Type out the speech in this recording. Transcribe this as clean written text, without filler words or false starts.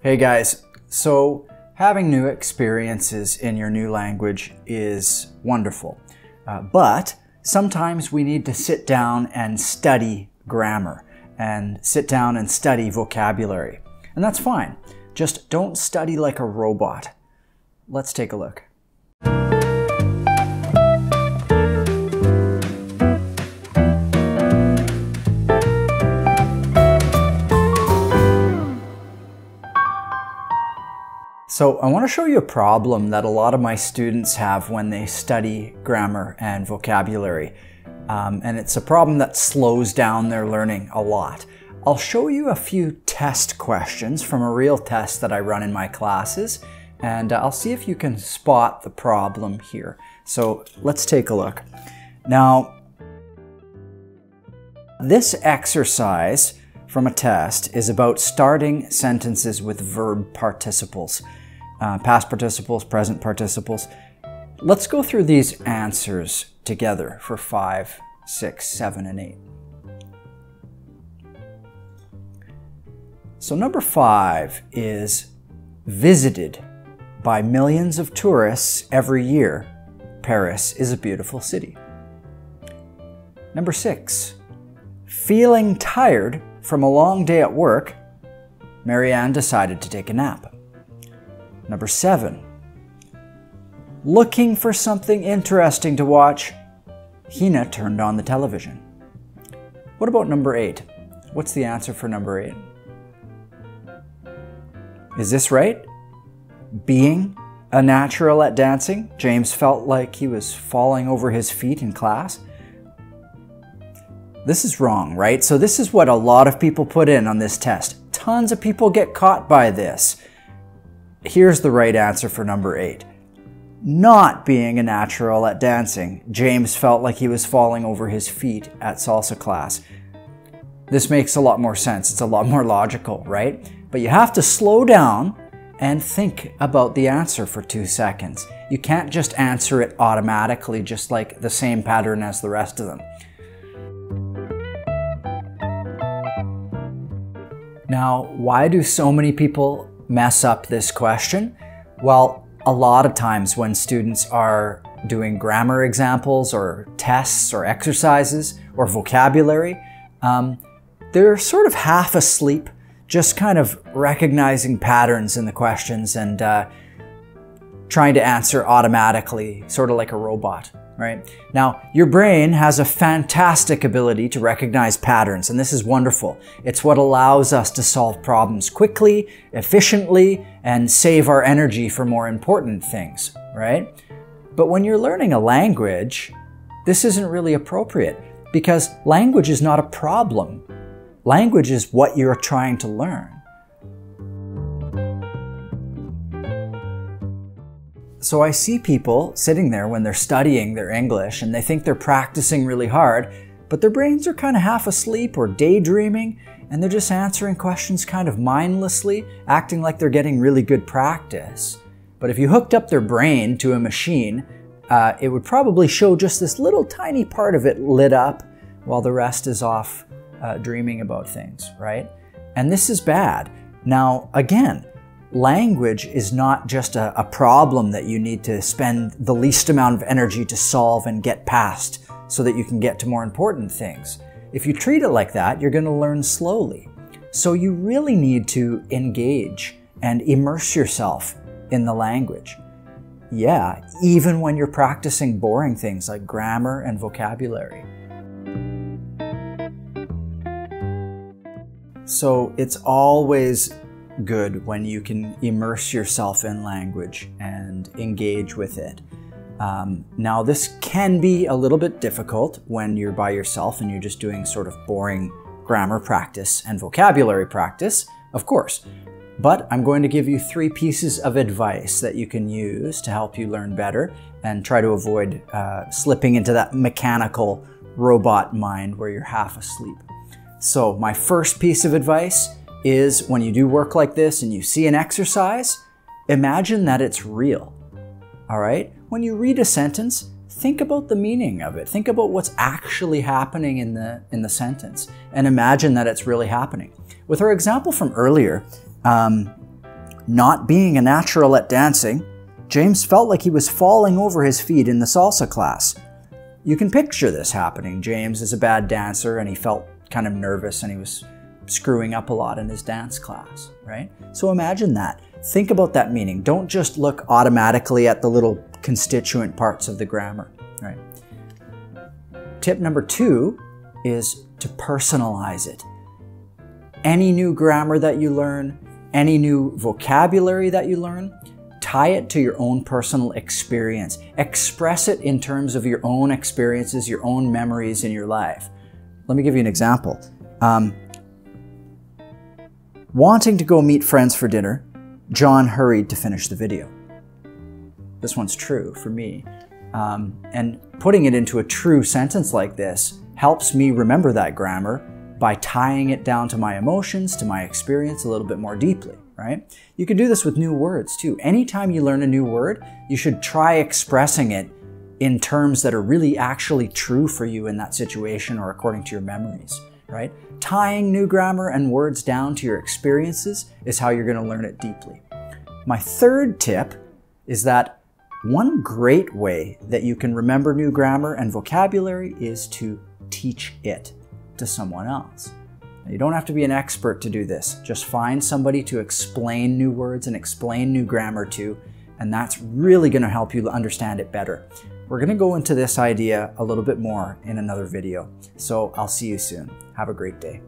Hey guys, so having new experiences in your new language is wonderful, but sometimes we need to sit down and study grammar and sit down and study vocabulary. And that's fine. Just don't study like a robot. Let's take a look. So I want to show you a problem that a lot of my students have when they study grammar and vocabulary. And it's a problem that slows down their learning a lot. I'll show you a few test questions from a real test that I run in my classes, and I'll see if you can spot the problem here. So let's take a look. Now, this exercise from a test is about starting sentences with verb participles. Past participles, present participles. Let's go through these answers together for 5, 6, 7, and 8. So number 5 is visited by millions of tourists every year. Paris is a beautiful city. Number 6, feeling tired from a long day at work, Marianne decided to take a nap. Number 7, looking for something interesting to watch, Hina turned on the television. What about number 8? What's the answer for number 8? Is this right? Being a natural at dancing, James felt like he was falling over his feet in class. This is wrong, right? So this is what a lot of people put in on this test. Tons of people get caught by this. Here's the right answer for number 8. Not being a natural at dancing, James felt like he was falling over his feet at salsa class. This makes a lot more sense. It's a lot more logical, right? But you have to slow down and think about the answer for 2 seconds. You can't just answer it automatically, just like the same pattern as the rest of them. Now, why do so many people mess up this question? Well, a lot of times when students are doing grammar examples or tests or exercises or vocabulary, they're sort of half asleep, just kind of recognizing patterns in the questions and trying to answer automatically, sort of like a robot, right? Now, your brain has a fantastic ability to recognize patterns, and this is wonderful. It's what allows us to solve problems quickly, efficiently, and save our energy for more important things, right? But when you're learning a language, this isn't really appropriate because language is not a problem. Language is what you're trying to learn. So I see people sitting there when they're studying their English and they think they're practicing really hard, but their brains are kind of half asleep or daydreaming, and they're just answering questions kind of mindlessly, acting like they're getting really good practice. But if you hooked up their brain to a machine, it would probably show just this little tiny part of it lit up while the rest is off dreaming about things, right? And this is bad. Now, again, language is not just a problem that you need to spend the least amount of energy to solve and get past so that you can get to more important things. If you treat it like that, you're going to learn slowly. So you really need to engage and immerse yourself in the language. Yeah, even when you're practicing boring things like grammar and vocabulary. So it's always good when you can immerse yourself in language and engage with it. Now, this can be a little bit difficult when you're by yourself and you're just doing sort of boring grammar practice and vocabulary practice, of course. But I'm going to give you 3 pieces of advice that you can use to help you learn better and try to avoid slipping into that mechanical robot mind where you're half asleep. So my first piece of advice is when you do work like this and you see an exercise, imagine that it's real. All right? When you read a sentence, think about the meaning of it. Think about what's actually happening in the sentence and imagine that it's really happening. With our example from earlier, Not being a natural at dancing, James felt like he was falling over his feet in the salsa class. You can picture this happening. James is a bad dancer and he felt kind of nervous and he was screwing up a lot in his dance class, right? So imagine that. Think about that meaning. Don't just look automatically at the little constituent parts of the grammar, right? Tip number 2 is to personalize it. Any new grammar that you learn, any new vocabulary that you learn, tie it to your own personal experience. Express it in terms of your own experiences, your own memories in your life. Let me give you an example. Wanting to go meet friends for dinner, John hurried to finish the video. This one's true for me. And putting it into a true sentence like this helps me remember that grammar by tying it down to my emotions, to my experience a little bit more deeply, right? You can do this with new words too. Anytime you learn a new word, you should try expressing it in terms that are really actually true for you in that situation or according to your memories, right? Tying new grammar and words down to your experiences is how you're going to learn it deeply. My third tip is that one great way that you can remember new grammar and vocabulary is to teach it to someone else. Now, you don't have to be an expert to do this. Just find somebody to explain new words and explain new grammar to, and that's really going to help you understand it better. We're going to go into this idea a little bit more in another video, so I'll see you soon. Have a great day.